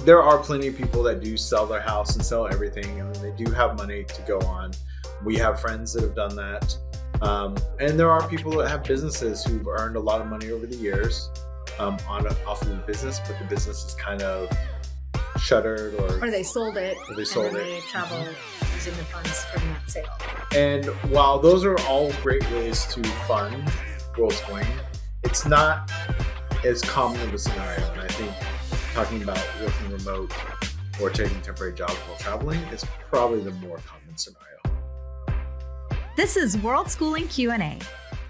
there are plenty of people that do sell their house and sell everything, and they do have money to go on. We have friends that have done that. And there are people that have businesses who've earned a lot of money over the years off of the business, but the business is kind of shuttered or they sold it, they travel using the funds from that sale. And while those are all great ways to fund Worldschooling, it's not as common of a scenario. And I think talking about working remote or taking temporary jobs while traveling is probably the more common scenario. This is Worldschooling Q&A.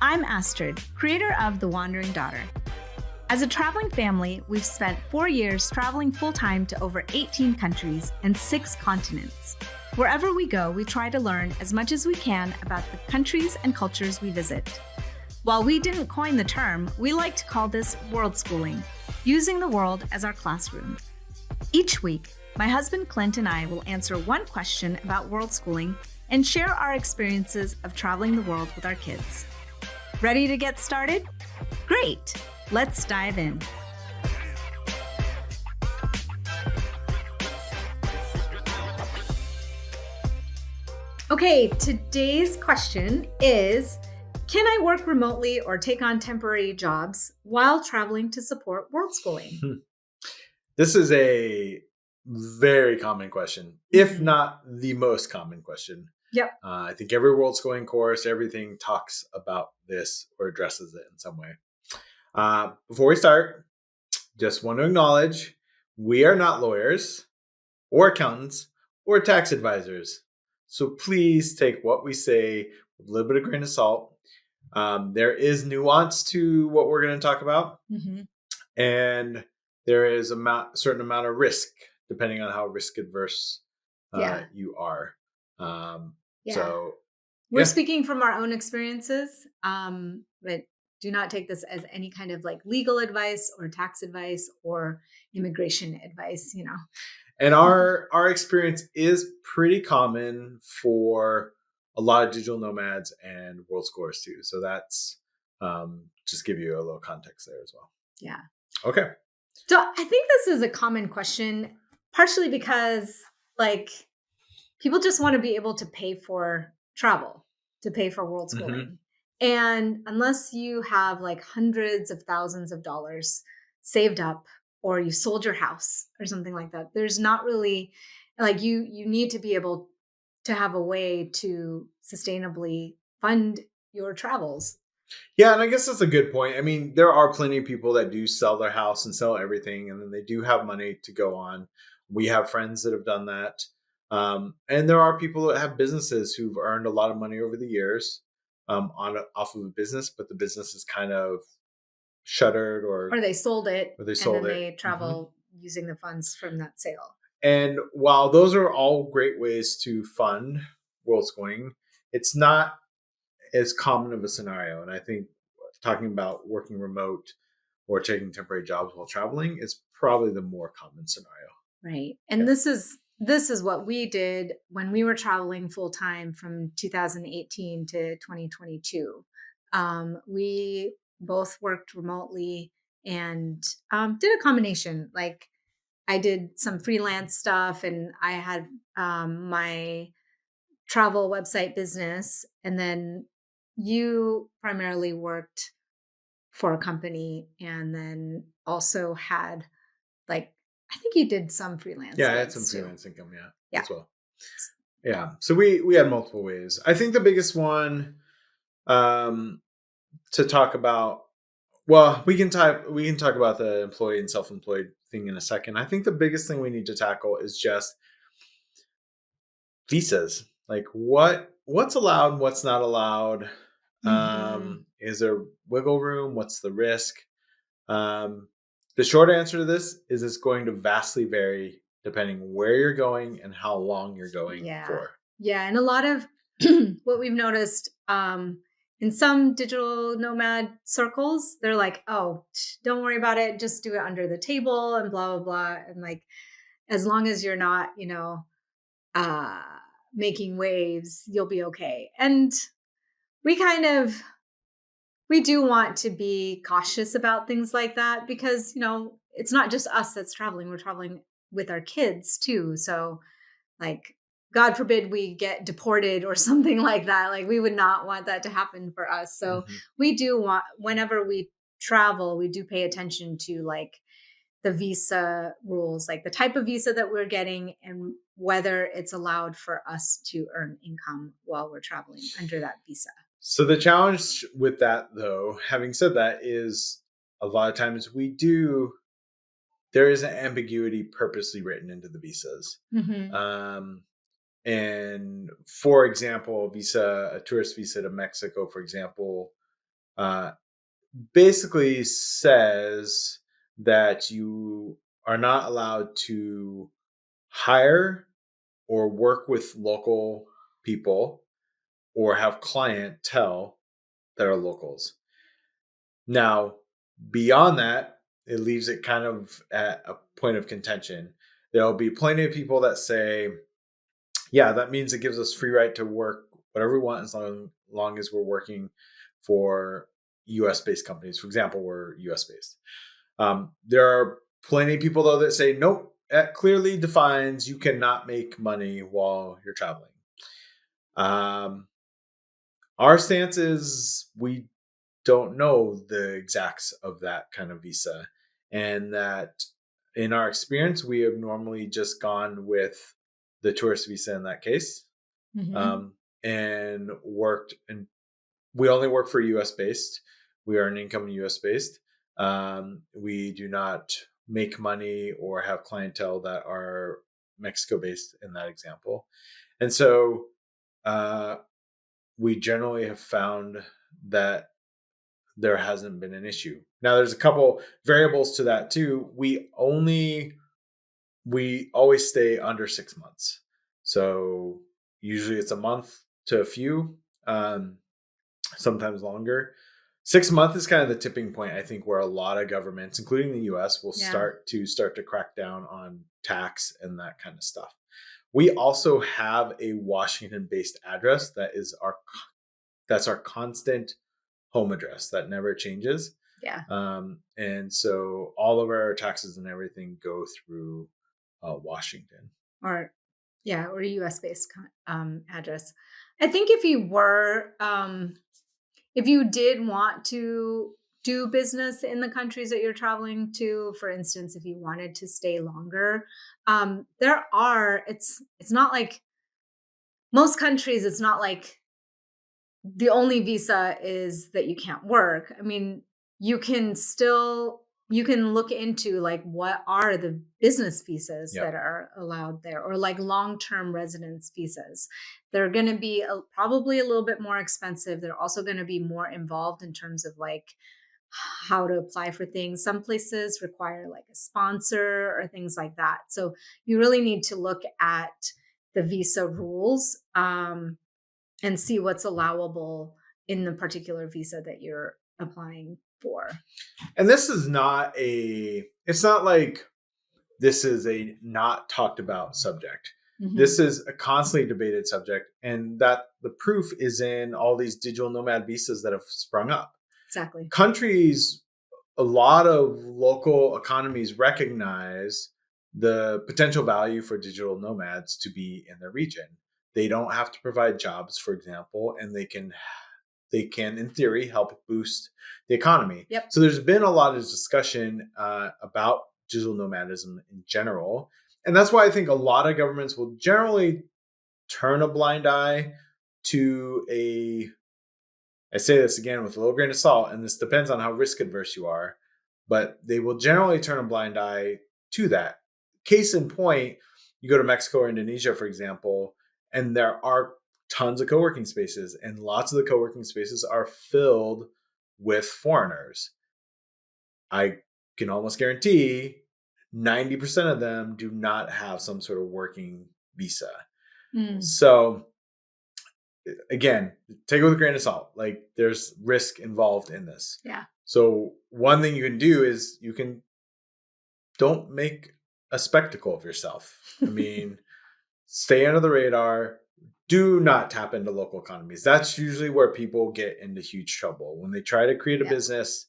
I'm Astrid, creator of The Wandering Daughter. As a traveling family, we've spent 4 years traveling full-time to over 18 countries and 6 continents. Wherever we go, we try to learn as much as we can about the countries and cultures we visit. While we didn't coin the term, we like to call this Worldschooling, using the world as our classroom. Each week, my husband Clint and I will answer one question about Worldschooling and share our experiences of traveling the world with our kids. Ready to get started? Great! Let's dive in. Okay, today's question is, can I work remotely or take on temporary jobs while traveling to support Worldschooling? This is a very common question, if not the most common question. Yep. I think every Worldschooling course, everything talks about this or addresses it in some way. Before we start, just want to acknowledge we are not lawyers or accountants or tax advisors. So please take what we say with a little bit of grain of salt. There is nuance to what we're going to talk about. And there is a certain amount of risk depending on how risk adverse you are. So we're speaking from our own experiences, but do not take this as any kind of like legal advice or tax advice or immigration advice, And our experience is pretty common for a lot of digital nomads and world scholars too. So that's just give you a little context there as well. Yeah. Okay. So I think this is a common question, partially because like people just want to be able to pay for travel, to pay for Worldschooling. And unless you have like hundreds of thousands of dollars saved up, or you sold your house or something like that, there's not really like you need to be able to have a way to sustainably fund your travels. Yeah, and I guess that's a good point. I mean, there are plenty of people that do sell their house and sell everything, and then they do have money to go on. We have friends that have done that. And there are people that have businesses who've earned a lot of money over the years off of a business, but the business is kind of shuttered or they sold it, they travel using the funds from that sale. And while those are all great ways to fund Worldschooling, it's not as common of a scenario. And I think talking about working remote or taking temporary jobs while traveling is probably the more common scenario. Right. And this is what we did when we were traveling full time from 2018 to 2022. We both worked remotely and did a combination. Like I did some freelance stuff, and I had my travel website business, and then you primarily worked for a company, and then also had like, I think you did some freelance. Yeah, I had some freelance income, as well. Yeah. So we had multiple ways. I think the biggest one to talk about, well, we can talk about the employee and self-employed thing in a second. I think the biggest thing we need to tackle is just visas. Like what's allowed, what's not allowed. Is there wiggle room? What's the risk? The short answer to this is it's going to vastly vary depending where you're going and how long you're going for. Yeah. And a lot of what we've noticed in some digital nomad circles, they're like, oh, don't worry about it. Just do it under the table and blah, blah, blah. And like, as long as you're not, making waves, you'll be okay. And we do want to be cautious about things like that because, it's not just us that's traveling. We're traveling with our kids too. So like, God forbid we get deported or something like that. Like, we would not want that to happen for us. So Mhm. we do want, whenever we travel, we do pay attention to like the visa rules, like the type of visa that we're getting and whether it's allowed for us to earn income while we're traveling under that visa. So the challenge with that, though, having said that, is a lot of times there is an ambiguity purposely written into the visas. Hmm. Um, and for example, a tourist visa to Mexico, for example, uh, basically says that you are not allowed to hire or work with local people or have clientele that are locals. Now, beyond that, it leaves it kind of at a point of contention. There'll be plenty of people that say, yeah, that means it gives us free right to work whatever we want as long as we're working for US based companies. For example, we're US based. There are plenty of people, though, that say, nope, that clearly defines you cannot make money while you're traveling. Um, our stance is we don't know the exacts of that kind of visa. And that in our experience, we have normally just gone with the tourist visa in that case, Hmm. um, and worked. And we only work for US based. We are an income US based. We do not make money or have clientele that are Mexico based in that example. And so uh, we generally have found that there hasn't been an issue. Now there's a couple variables to that too. We always stay under 6 months. So usually it's a month to a few, sometimes longer. 6 months is kind of the tipping point, I think, where a lot of governments, including the US, will Yeah. start to crack down on tax and that kind of stuff. We also have a Washington based address that's our constant home address that never changes. Yeah. And so all of our taxes and everything go through Washington. Or yeah, or a US based address. I think if you were, if you did want to do business in the countries that you're traveling to, for instance, if you wanted to stay longer, it's not like most countries, it's not like the only visa is that you can't work. I mean, you can look into like what are the business visas Yep. that are allowed there or like long-term residence visas. They're going to be probably a little bit more expensive. They're also going to be more involved in terms of like how to apply for things. Some places require like a sponsor or things like that. So you really need to look at the visa rules. And see what's allowable in the particular visa that you're applying for. And it's not like this is a not talked about subject. This Mhm. is a constantly debated subject. And that the proof is in all these digital nomad visas that have sprung up. Exactly. Countries, a lot of local economies recognize the potential value for digital nomads to be in their region. They don't have to provide jobs, for example, and they can in theory help boost the economy. Yep. So there's been a lot of discussion about digital nomadism in general, and that's why I think a lot of governments will generally turn a blind eye to a I say this again with a little grain of salt, and this depends on how risk adverse you are, but they will generally turn a blind eye to that. Case in point, you go to Mexico or Indonesia, for example, and there are tons of co working spaces, and lots of the co working spaces are filled with foreigners. I can almost guarantee 90% of them do not have some sort of working visa. Mm. So, again, take it with a grain of salt. Like there's risk involved in this. Yeah. So one thing you can do is you can don't make a spectacle of yourself. I mean, stay under the radar. Do not tap into local economies. That's usually where people get into huge trouble when they try to create a Yeah. business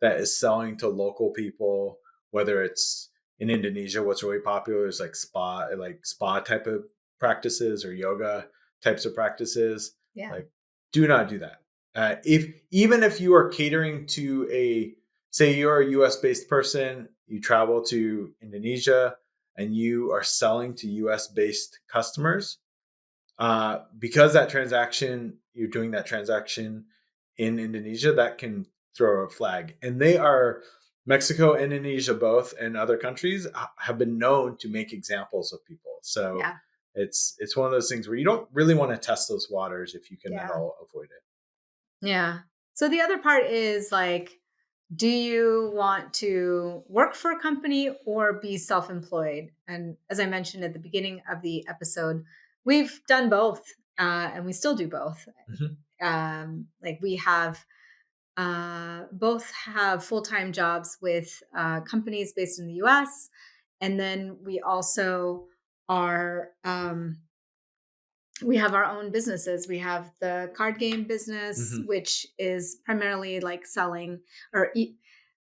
that is selling to local people, whether it's in Indonesia, what's really popular is like spa type of practices or yoga types of practices. Yeah. Like, do not do that. If even if you are catering to say you're a US based person, you travel to Indonesia and you are selling to US based customers, because you're doing that transaction in Indonesia, that can throw a flag. And Mexico, Indonesia, both, and other countries have been known to make examples of people. So Yeah. it's one of those things where you don't really want to test those waters if you can at Yeah. all avoid it. Yeah. So the other part is like, do you want to work for a company or be self-employed? And as I mentioned at the beginning of the episode, we've done both, and we still do both. Mhm. Like we have both have full-time jobs with companies based in the US, and then we also are we have our own businesses. We have the card game business, Mhm. which is primarily like selling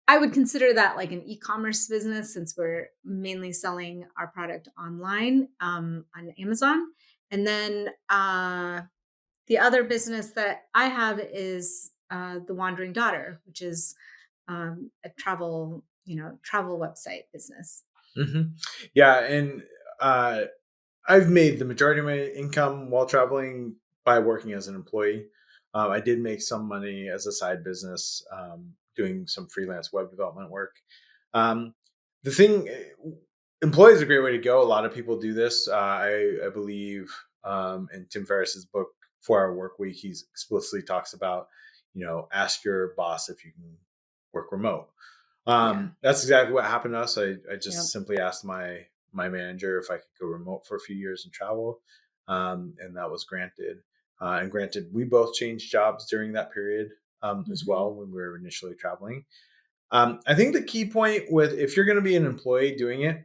I would consider that like an e-commerce business since we're mainly selling our product online on Amazon. And then the other business that I have is the Wandering Daughter, which is a travel website business. Mhm. Yeah, and uh, I've made the majority of my income while traveling by working as an employee. I did make some money as a side business, doing some freelance web development work. Um, the thing, employee is a great way to go. A lot of people do this. I believe in Tim Ferriss's book, 4 Hour Work Week, he explicitly talks about, ask your boss if you can work remote. Yeah. That's exactly what happened to us. I just Yep. simply asked my manager if I could go remote for a few years and travel, and that was granted. And granted, we both changed jobs during that period as Hmm. well when we were initially traveling. I think the key point with if you're going to be an employee doing it,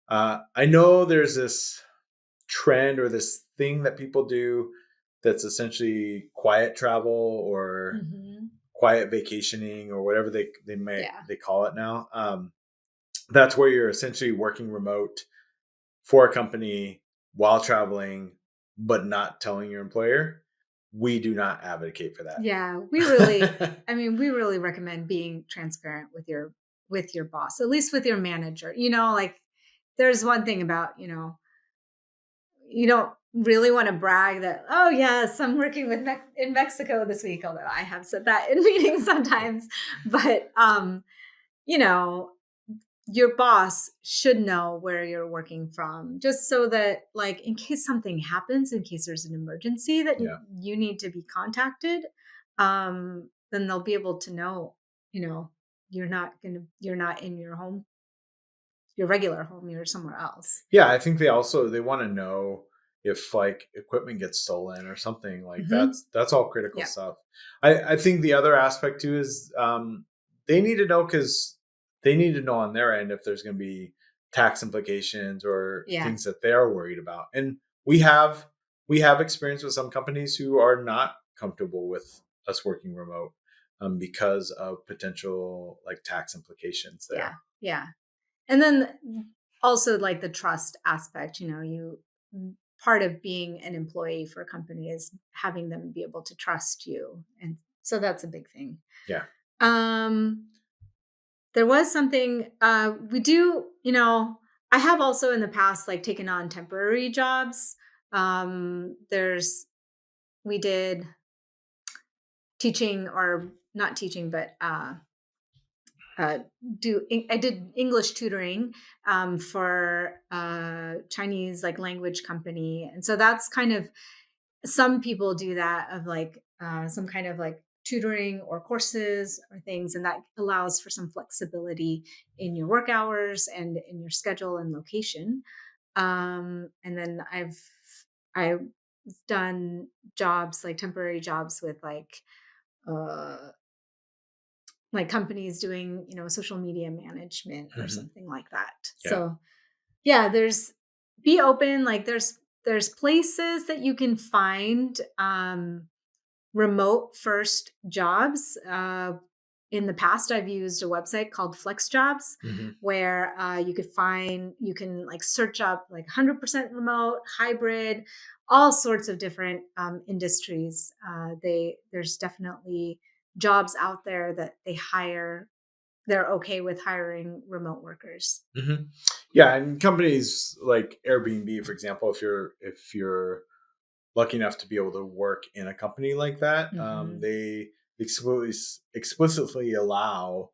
I know there's this trend or this thing that people do that's essentially quiet travel or Hmm. quiet vacationing or whatever Yeah. they call it now. That's where you're essentially working remote for a company while traveling, but not telling your employer. We do not advocate for Yeah, that. we really recommend being transparent with your boss, at least with your manager. You know, like there's one thing about, you don't really want to brag that, oh yes, I'm working in Mexico this week, although I have said that in meetings sometimes. But you know, your boss should know where you're working from just so that like in case something happens, in case there's an emergency that Yeah. you need to be contacted, then they'll be able to know, you know, you're not in your home, your regular home, you're somewhere else. Yeah, I think they want to know if like equipment gets stolen or something. Like Hmm. that's all critical Yeah. stuff. I think the other aspect too is they need to know because they need to know on their end if there's going to be tax implications or Yeah. things that they're worried about. And we have experience with some companies who are not comfortable with us working remote because of potential like tax implications Yeah. there. Yeah. And then also like the trust aspect, part of being an employee for a company is having them be able to trust you. And so that's a big thing. Yeah. Um, there was something we do, I have also in the past like taken on temporary jobs. There's we did teaching or not teaching, but uh, I did English tutoring for a Chinese like language company, and so that's kind of some people do that of like some kind of like tutoring or courses or things, and that allows for some flexibility in your work hours and in your schedule and location. And then I've done jobs like temporary jobs with uh like companies doing, social media management or Mhm. something like that. Yeah. So yeah, be open. Like there's places that you can find remote first jobs. in the past, I've used a website called FlexJobs, where you can like search up like 100% remote, hybrid, all sorts of different industries. There's definitely jobs out there that they're okay with hiring remote workers. Yeah, and companies like Airbnb, for example, if you're lucky enough to be able to work in a company like that, they explicitly allow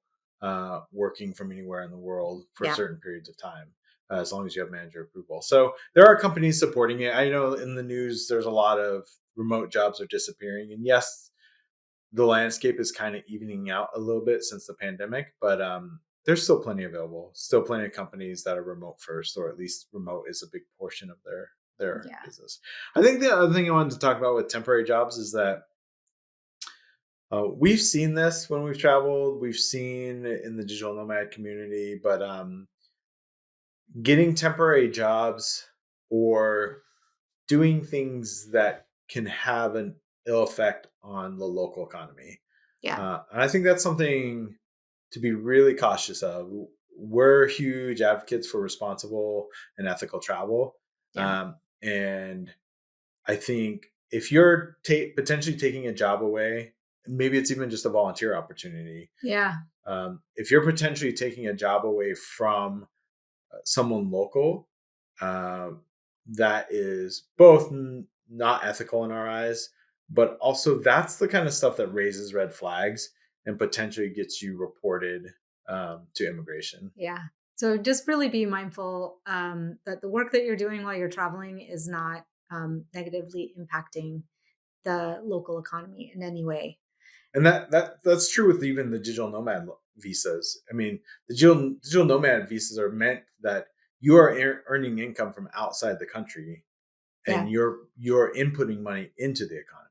working from anywhere in the world for certain periods of time, as long as you have manager approval. So there are companies supporting it. I know in the news there's a lot of remote jobs are disappearing, and yes, the landscape is kind of evening out a little bit since the pandemic, but there's still plenty available. Still plenty of companies that are remote first, or at least remote is a big portion of their business. I think the other thing I wanted to talk about with temporary jobs is that we've seen this when we've traveled. We've seen it in the digital nomad community, but getting temporary jobs or doing things that can have an ill effect on the local economy. And I think that's something to be really cautious of. We're huge advocates for responsible and ethical travel. And I think if you're potentially taking a job away, maybe it's even just a volunteer opportunity. If you're potentially taking a job away from someone local, that is both not ethical in our eyes, but also that's the kind of stuff that raises red flags and potentially gets you reported to immigration. So just really be mindful that the work that you're doing while you're traveling is not negatively impacting the local economy in any way. And that's true with even the digital nomad visas. I mean, the digital nomad visas are meant that you are earning income from outside the country, and you're inputting money into the economy.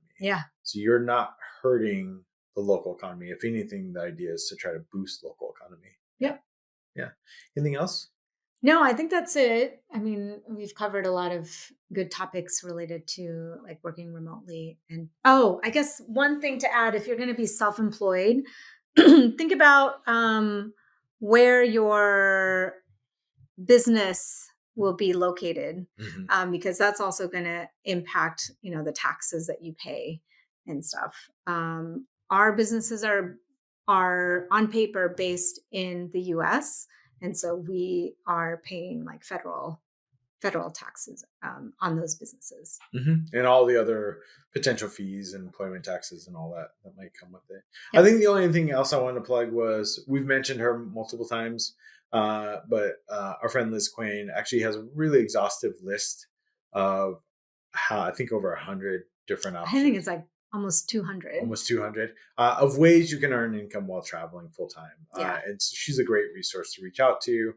So you're not hurting the local economy. If anything, the idea is to try to boost local economy. Yeah. Anything else? No, I think that's it. I mean, we've covered a lot of good topics related to like working remotely. And I guess one thing to add, if you're going to be self-employed, think about where your business will be located, because that's also going to impact, the taxes that you pay and stuff. Our businesses are on paper based in the US. And so we are paying like federal taxes on those businesses. And all the other potential fees and employment taxes and all that might come with it. I think the only thing else I wanted to plug was, we've mentioned her multiple times, but our friend Liz Quain actually has a really exhaustive list of I think over 100 different options. I think it's like almost 200. Almost 200 of ways you can earn income while traveling full time. And so she's a great resource to reach out to.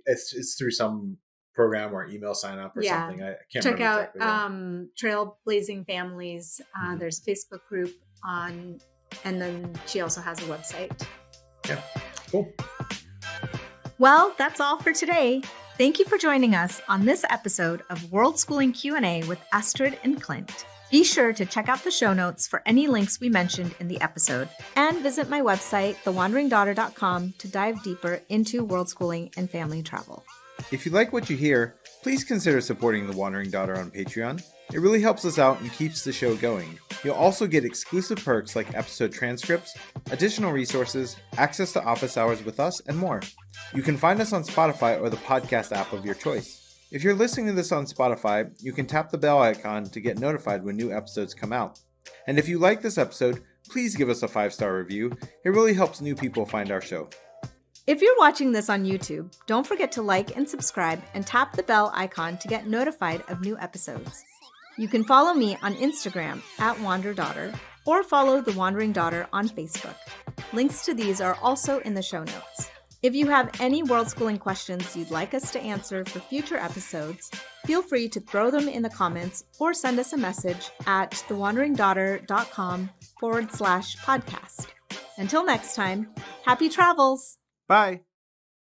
It's through some program or email sign up or something. I can't check remember out exactly Trailblazing Families. There's a Facebook group and then she also has a website. Cool. Well, that's all for today. Thank you for joining us on this episode of Worldschooling Q&A with Astrid and Clint. Be sure to check out the show notes for any links we mentioned in the episode, and visit my website, thewanderingdaughter.com, to dive deeper into worldschooling and family travel. If you like what you hear, please consider supporting The Wandering Daughter on Patreon. It really helps us out and keeps the show going. You'll also get exclusive perks like episode transcripts, additional resources, access to office hours with us, and more. You can find us on Spotify or the podcast app of your choice. If you're listening to this on Spotify, you can tap the bell icon to get notified when new episodes come out. And if you like this episode, please give us a 5-star review. It really helps new people find our show. If you're watching this on YouTube, don't forget to like and subscribe and tap the bell icon to get notified of new episodes. You can follow me on Instagram @WanderDaughter or follow The Wandering Daughter on Facebook. Links to these are also in the show notes. If you have any worldschooling questions you'd like us to answer for future episodes, feel free to throw them in the comments or send us a message at thewanderingdaughter.com/podcast. Until next time, happy travels! Bye!